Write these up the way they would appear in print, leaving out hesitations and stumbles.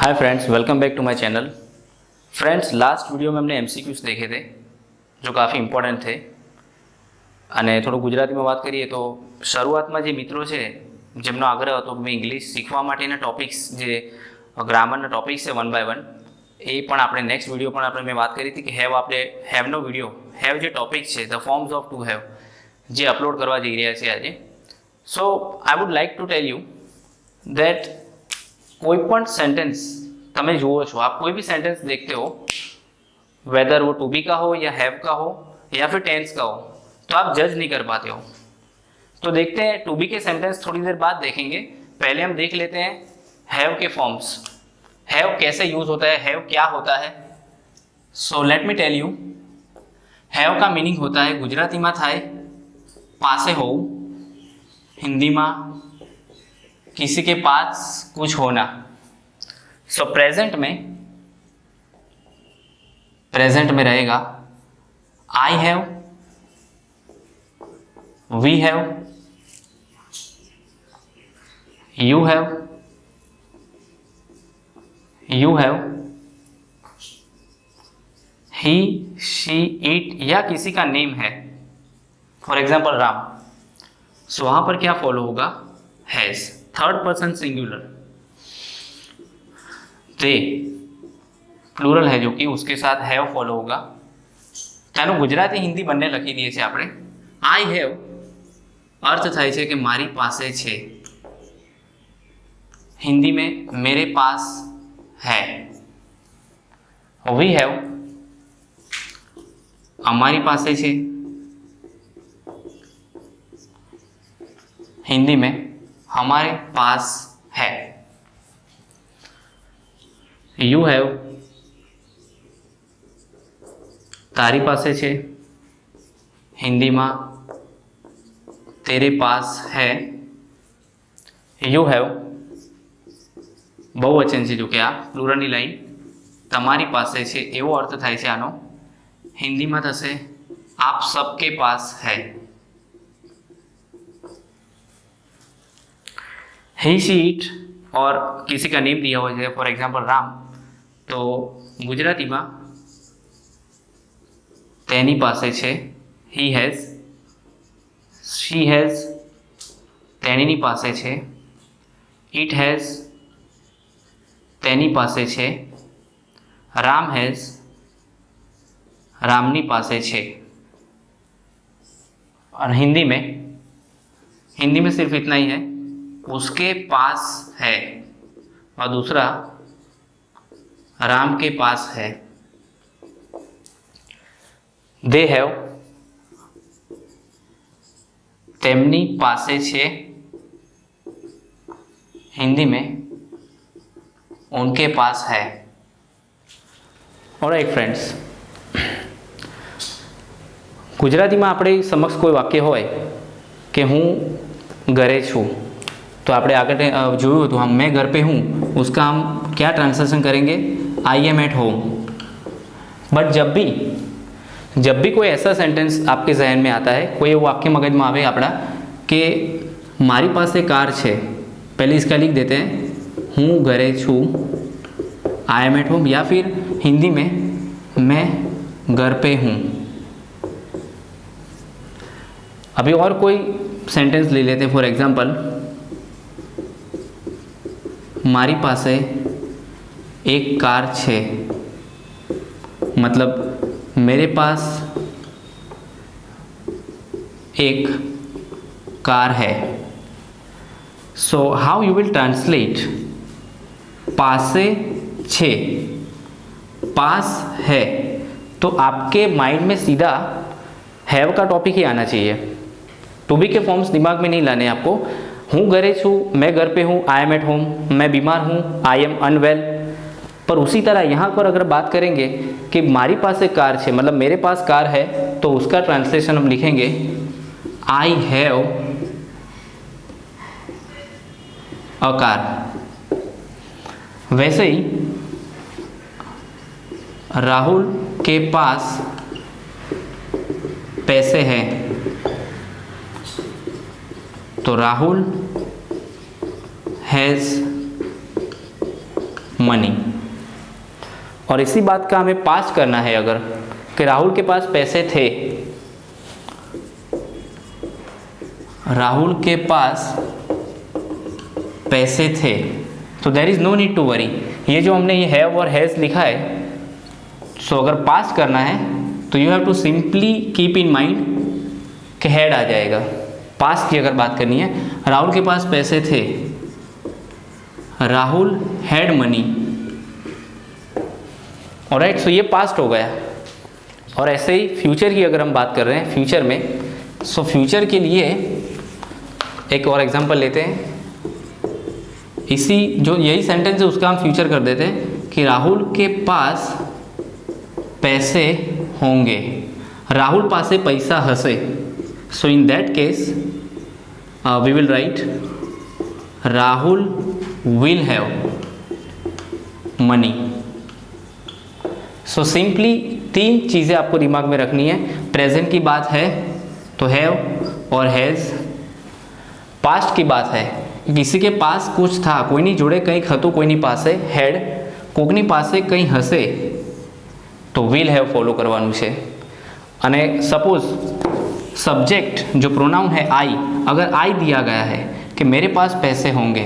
Hi friends, welcome back to my channel. Friends, last video में हमने MCQs देखे थे जो काफ़ी ઇમ્પોર્ટન્ટ थे અને થોડું ગુજરાતીમાં વાત કરીએ તો શરૂઆતમાં જે મિત્રો છે જેમનો આગ્રહ હતો કે ઇંગ્લિશ શીખવા માટેના ટોપિક્સ જે ગ્રામરના ટોપિક્સ છે 1 બાય 1 એ પણ આપણે નેક્સ્ટ વિડીયો પણ આપણે મેં વાત કરી હતી કે હેવનો વિડીયો હેવ જે ટોપિક છે the forms of to have જે અપલોડ કરવા જઈ રહ્યા છે આજે। So I would like to tell you that कोई पण सेंटेंस तमें जुओ छो, आप कोई भी सेंटेंस देखते हो वेदर वो टू बी का हो या हैव का हो या फिर टेंस का हो तो आप जज नहीं कर पाते हो। तो देखते हैं टू बी के सेंटेंस थोड़ी देर बाद देखेंगे। पहले हम देख लेते हैं हैव के फॉर्म्स। हैव कैसे यूज होता है, हैव क्या होता है। So let me tell you. Have का मीनिंग होता है गुजराती में थाय पासे हो, हिंदी में किसी के पास कुछ होना। सो प्रेजेंट में रहेगा I have, we have, you have, he, she, it या किसी का नेम है, फॉर एग्जाम्पल राम। सो वहां पर क्या फॉलो होगा, हैज, थर्ड पर्सन सिंगुलर। ते प्लूरल है जो कि उसके साथ हैव फॉलो होगा। तेनो गुजराती हिंदी बंने लखी दिए छे आपणे। आई हैव अर्थ थाय छे कि मारी पासे छे, हिंदी में मेरे पास है। वी हैव अमारी पासे छे, हिंदी में हमारे पास है। यू हैव तारी पासे छे, हिंदी में तेरे पास है। यू हैव बहुवचन है जो कि आ प्लूरल लाइन तमारी पासे छे एवो अर्थ थाय छे आनो। हिंदी में थशे आप सबके पास है। ही, शी, इट और किसी का नेम दिया हुआ है फॉर एग्जाम्पल राम, तो गुजराती में तेनी पासे छे ही हैज, शी हैज तेनी पासे छे, इट हैज तेनी पासे छे, राम हैज रामनी पासे छे। और हिंदी में सिर्फ इतना ही है, उसके पास है, और दूसरा राम के पास है। दे हैव तेमनी पासे छे, हिंदी में उनके पास है। ऑलराइट फ्रेंड्स, गुजराती में आपणे समक्ष कोई वाक्य होय कि हूँ घरे छूँ, तो आपने आगे जोયું तो हम मैं घर पे हूँ, उसका हम क्या ट्रांसलेशन करेंगे, I am at home. But जब भी कोई ऐसा सेंटेंस आपके जहन में आता है, कोई वाक्य मगज में आवे आपड़ा कि मारी पास कार है, पहले इसका लिख देते हैं हूँ घरे छूँ, आई एम एट होम, या फिर हिंदी में मैं घर पे हूँ। अभी और कोई सेंटेंस ले लेते हैं, फॉर एग्जाम्पल मारी पासे एक कार छे, मतलब मेरे पास एक कार है। So how you will translate पासे छे, पास है, तो आपके माइंड में सीधा हैव का टॉपिक ही आना चाहिए। टू बी के फॉर्म्स दिमाग में नहीं लाने आपको। हूँ घरे छूँ, मैं घर पे हूँ, आई एम एट होम, मैं बीमार हूँ, आई एम अनवेल। पर उसी तरह यहाँ पर अगर बात करेंगे कि मारी पास कार है, मतलब मेरे पास कार है, तो उसका ट्रांसलेशन हम लिखेंगे आई हैव अ कार। वैसे ही राहुल के पास पैसे हैं, तो राहुल हैज़ मनी। और इसी बात का हमें पास्ट करना है अगर, कि राहुल के पास पैसे थे, राहुल के पास पैसे थे, तो there is no need to worry. ये जो हमने ये हैव और हैज़ लिखा है, सो अगर पास्ट करना है तो you have to simply keep in mind कि हैड आ जाएगा। पास्ट की अगर बात करनी है, राहुल के पास पैसे थे, राहुल हैड मनी। ऑलराइट, सो ये पास्ट हो गया। और ऐसे ही फ्यूचर की अगर हम बात कर रहे हैं फ्यूचर में, सो फ्यूचर के लिए एक और एग्जांपल लेते हैं। इसी जो यही सेंटेंस है उसका हम फ्यूचर कर देते हैं कि राहुल के पास पैसे होंगे, राहुल पासे पैसा हसे। So in that case we will write Rahul will have money. So simply 3 चीज़ें आपको दिमाग में रखनी है। प्रेजेंट की बात है तो हैव और हैज़, पास्ट की बात है किसी के पास कुछ था, कोई नहीं जुड़े कहीं खतु कोई नहीं पासे, हैड કોકની પાસે કંઈ હશે તો વિલ હેવ ફોલો કરવાનું છે। અને સપોઝ सब्जेक्ट जो प्रोनाउन है आई, अगर आई दिया गया है कि मेरे पास पैसे होंगे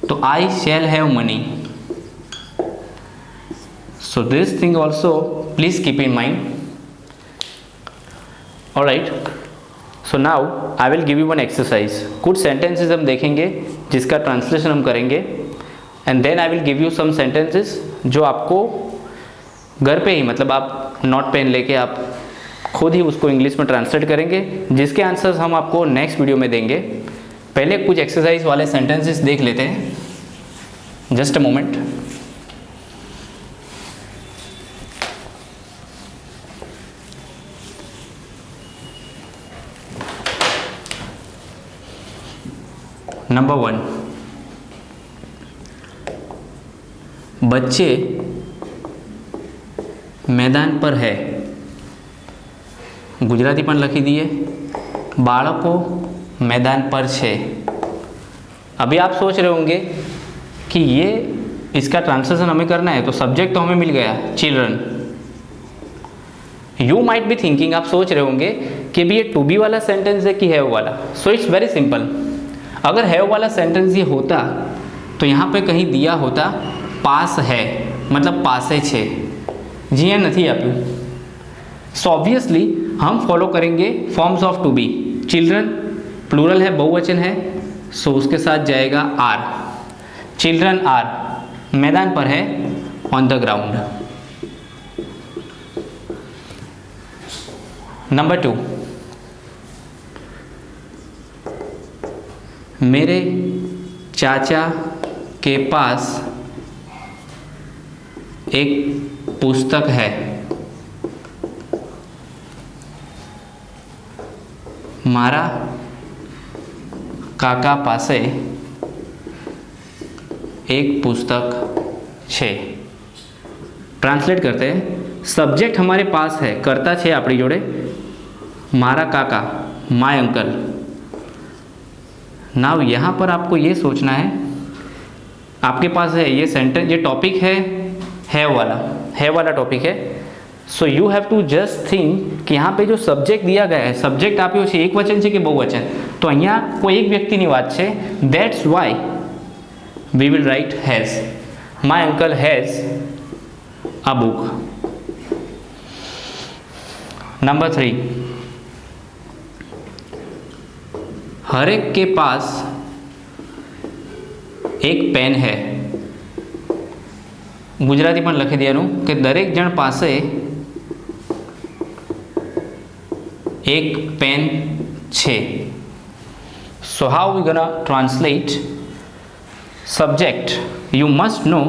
तो I shall have money. So this thing also please keep in mind. Alright, so now I will give you one exercise. कुछ सेंटेंसेस हम देखेंगे जिसका ट्रांसलेशन हम करेंगे, and then I will give you some sentences जो आपको घर पे ही, मतलब आप नोट पेन लेके आप खुद ही उसको इंग्लिश में ट्रांसलेट करेंगे, जिसके आंसर्स हम आपको नेक्स्ट वीडियो में देंगे। पहले कुछ एक्सरसाइज वाले सेंटेंसेस देख लेते हैं। Just a moment. नंबर 1, बच्चे मैदान पर है। गुजराती पण लखी दिए, बाळको मैदान पर छे। अभी आप सोच रहे होंगे कि ये इसका ट्रांसलेशन हमें करना है, तो सब्जेक्ट तो हमें मिल गया children. You might be thinking, आप सोच रहे होंगे कि भी ये टू बी वाला सेंटेंस है कि हैव वाला। So it's very simple. अगर हैव वाला सेंटेंस ये होता तो यहाँ पे कहीं दिया होता पास है, मतलब पासे छे। जी यहाँ नहीं आप्યું। सो ऑब्वियसली हम फॉलो करेंगे forms of to be. Children plural है, बहुवचन है, सो उसके साथ जाएगा आर। चिल्ड्रन आर मैदान पर है, ऑन द ग्राउंड। नंबर 2, मेरे चाचा के पास एक पुस्तक है। मारा काका पासे एक पुस्तक छे। ट्रांसलेट करते हैं। सब्जेक्ट हमारे पास है, करता छे अपनी जोड़े, मारा काका, माय अंकल। नाउ यहाँ पर आपको ये सोचना है, आपके पास है ये सेंटेंस, ये टॉपिक है हैव वाला टॉपिक है। So you have to just think कि यहाँ पे जो सब्जेक्ट दिया गया है, सब्जेक्ट आप्યો છે એક વચન છે કે બહુવચન, તો અહીંયા કોઈ એક વ્યક્તિની વાત છે। That's why we will right has. My uncle has a book. Number 3, हरेक के पास एक पेन है। गुजराती पण लखी देवानुं कि दरेक जण पासे एक पेन छे। So how we gonna translate subject? You must know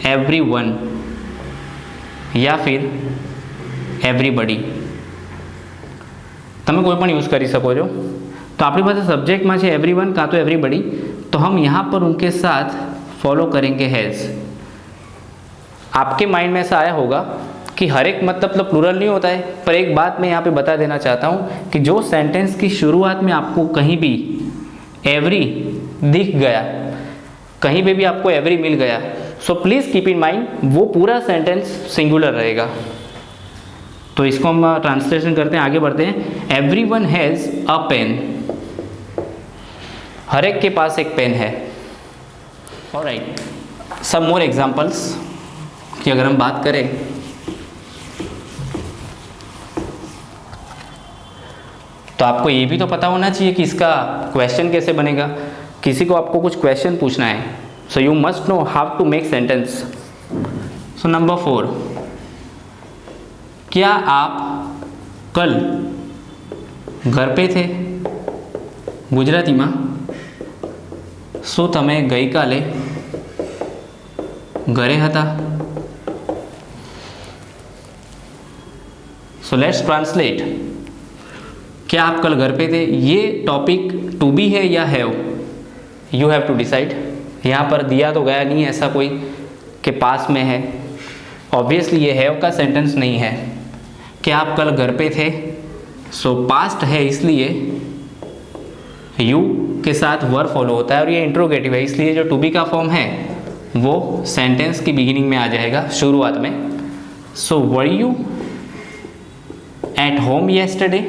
everyone या फिर एवरीबडी, तमे कोई पण यूज करी सको छो। तो अपनी पास सब्जेक्ट में है एवरीवन का तो एवरीबडी, तो हम यहाँ पर उनके साथ फॉलो करेंगे हैज़। आपके माइंड में ऐसा आया होगा कि हर एक मतलब प्लूरल नहीं होता है, पर एक बात मैं यहाँ पे बता देना चाहता हूँ कि जो सेंटेंस की शुरुआत में आपको कहीं भी एवरी दिख गया, कहीं पे भी आपको एवरी मिल गया, so please keep in mind वो पूरा सेंटेंस सिंगुलर रहेगा। तो इसको हम ट्रांसलेशन करते हैं, आगे बढ़ते हैं। एवरीवन हैज़ अ पेन, हर एक के पास एक पेन है। ऑलराइट, सम मोर एग्जांपल्स कि अगर हम बात करें तो आपको ये भी तो पता होना चाहिए कि इसका क्वेश्चन कैसे बनेगा। किसी को आपको कुछ क्वेश्चन पूछना है, so you must know how to make sentence. So number 4, क्या आप कल घर पे थे? गुजराती में શું તમે ગઈકાલે ઘરે હતા? So let's translate. क्या आप कल घर पे थे? ये टॉपिक टू बी है या have, you have to decide. यहाँ पर दिया तो गया नहीं ऐसा कोई कि पास में है, ऑब्वियसली ये हैव का सेंटेंस नहीं है। क्या आप कल घर पे थे? सो पास्ट है, इसलिए यू के साथ वर्ब फॉलो होता है और ये इंट्रोगेटिव है, इसलिए जो टू बी का फॉर्म है वो सेंटेंस की बिगिनिंग में आ जाएगा, शुरुआत में। So were you at home yesterday?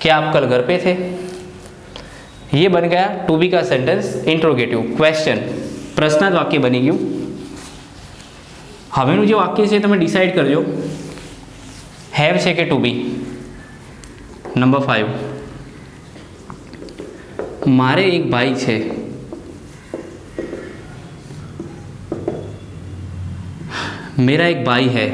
क्या आप कल घर पे थे? ये बन गया टू बी का सेंटेंस, इंट्रोगेटिव क्वेश्चन, प्रश्नार्थ वाक्य बनी गયું। हवेનું જે વાક્ય છે તમે ડિસાઇડ કરજો, હેવ છે કે ટુ બી। નંબર 5, મારે એક ભાઈ છે। मेरा एक भाई है।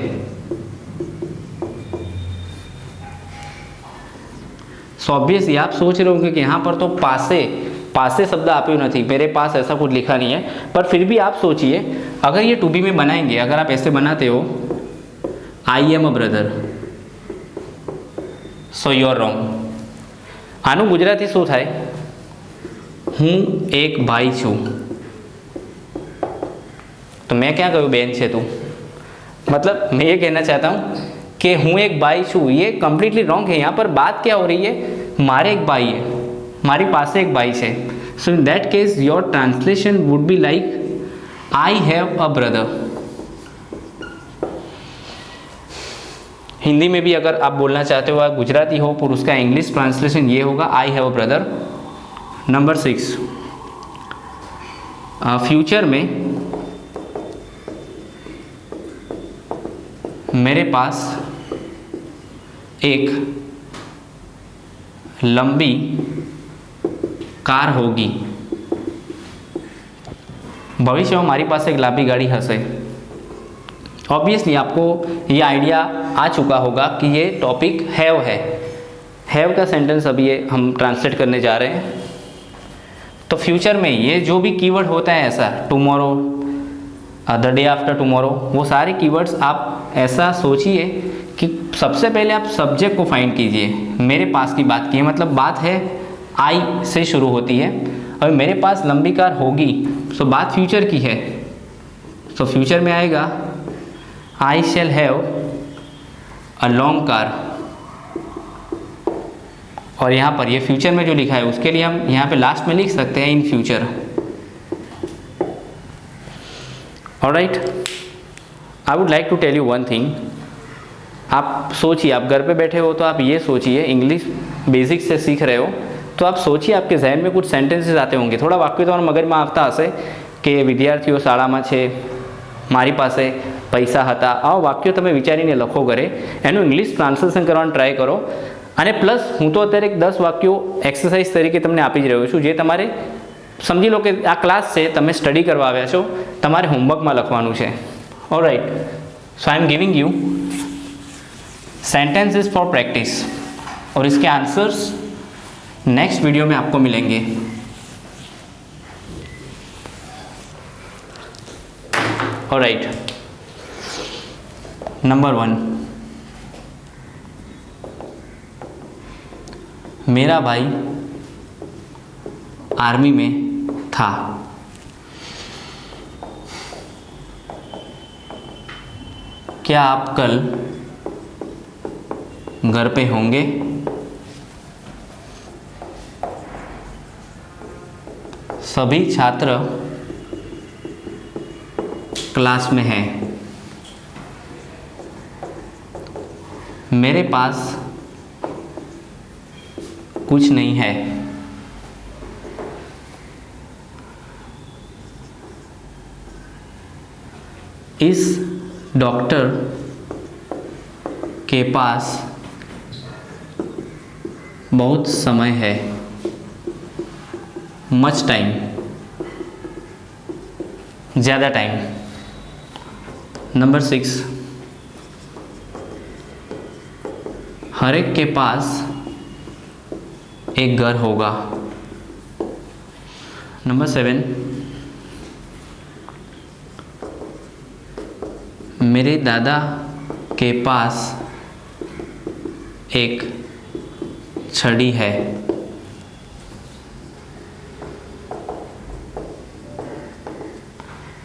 सो ऑब्वियसली आप सोच रहे होंगे कि यहाँ पर तो पासे शब्द आप्यो नहीं, मेरे पास ऐसा कुछ लिखा नहीं है, पर फिर भी आप सोचिए अगर ये टू बी में बनाएंगे, अगर आप ऐसे बनाते हो I am a brother, so you are wrong. आनु गुजराती शू थाय? हूँ एक भाई छूँ, तो मैं क्या कहूँ बेन छे तू, मतलब मैं ये कहना चाहता हूँ कि हूँ एक भाई छू, ये कम्प्लीटली रॉन्ग है। यहाँ पर बात क्या हो रही है? मारे एक भाई है, मारी पास एक भाई है। So in that case your translation would be like I have a brother. Hindi में भी अगर आप बोलना चाहते हो, आप गुजराती हो, पर उसका इंग्लिश ट्रांसलेशन ये होगा आई have a brother. Number 6, future में मेरे पास एक लंबी कार होगी। भविष्य में हमारी पास एक लंबी गाड़ी हसे। ऑब्वियसली आपको ये आइडिया आ चुका होगा कि ये टॉपिक हैव है। हैव का सेंटेंस अभी ये हम ट्रांसलेट करने जा रहे हैं। तो फ्यूचर में ये जो भी कीवर्ड होता है ऐसा, tomorrow, the day after tomorrow, वो सारे कीवर्ड्स आप ऐसा सोचिए कि सबसे पहले आप सब्जेक्ट को फाइंड कीजिए। मेरे पास की बात की है, मतलब बात है आई से शुरू होती है और मेरे पास लंबी कार होगी, सो बात फ्यूचर की है। सो फ्यूचर में आएगा I shall have a long car, और यहाँ पर ये फ्यूचर में जो लिखा है उसके लिए हम यहाँ पे लास्ट में लिख सकते हैं in future. Alright, I would like to tell you one thing. आप सोचिए, आप घर पे बैठे हो तो आप ये सोचिए, इंग्लिश बेसिक से सीख रहे हो तो आप सोचिए आपके जहन में कुछ सेंटेंसेस आते होंगे, थोड़ा वाक्य तो मगज में आता हशे कि विद्यार्थीओ शाळामां छे, मारी पासे पैसा हता। आ वाक्यों तमे विचारीने लखो घरे, एनु इंग्लिश ट्रांसलेशन करवानो ट्राय करो। अने प्लस हूँ तो अत्यारे 10 वाक्यों एक्सरसाइज तरीके तमने आपी ज रह्यो छुं, जे तमारे समझी लो कि आ क्लास है, तमे स्टडी करवा आव्या छो, तमारे होमवर्क में लखवानुं छे। Alright, so I am giving you sentences for practice, और इसके आंसर्स नेक्स्ट वीडियो में आपको मिलेंगे। ऑलराइट, नंबर 1, मेरा भाई आर्मी में था। क्या आप कल घर पे होंगे? सभी छात्र क्लास में हैं। मेरे पास कुछ नहीं है। इस डॉक्टर के पास बहुत समय है। मच टाइम, ज़्यादा टाइम। नंबर 6, हर एक के पास एक घर होगा। नंबर 7, मेरे दादा के पास एक छड़ी है।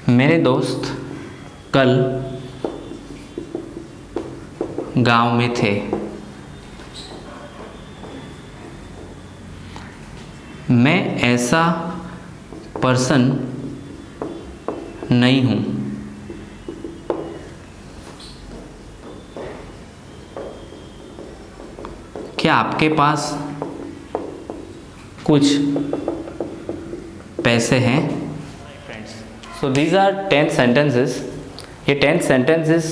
मेरे दोस्त कल गांव में थे। मैं ऐसा पर्सन नहीं हूँ। क्या आपके पास कुछ पैसे हैं? So these are 10 sentences. ये 10 सेंटेंसेस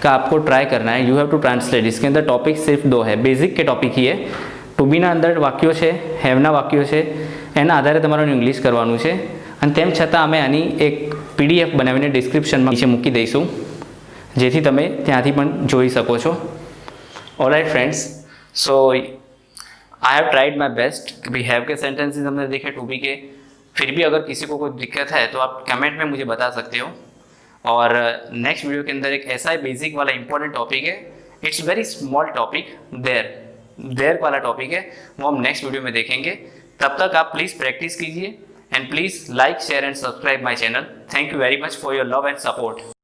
का आपको ट्राई करना है। You have to translate. इसके अंदर टॉपिक सिर्फ 2 है, बेसिक के टॉपिक ही है। ટુ બીના અંદર વાક્યો છે, હેવના વાક્યો છે, એના આધારે તમારે ઇંગ્લિશ કરવાનું છે. અને તેમ છતાં અમે આની એક PDF બનાવીને ડિસ્ક્રિપ્શનમાં નીચે મૂકી દઈશું, જેથી તમે ત્યાંથી પણ જોઈ શકો છો. Alright friends, so I have tried my best. भी हैव के सेंटेंसेस हमने देखे, टू बी के. फिर भी अगर किसी को कोई दिक्कत है तो आप कमेंट में मुझे बता सकते हो. और नेक्स्ट वीडियो के अंदर एक ऐसा बेसिक वाला इंपॉर्टेंट टॉपिक है, it's very small topic, there वाला टॉपिक है, वो हम नेक्स्ट वीडियो में देखेंगे. तब तक आप प्लीज़ प्रैक्टिस कीजिए and please like, share and subscribe my channel. Thank you very much for your love and support.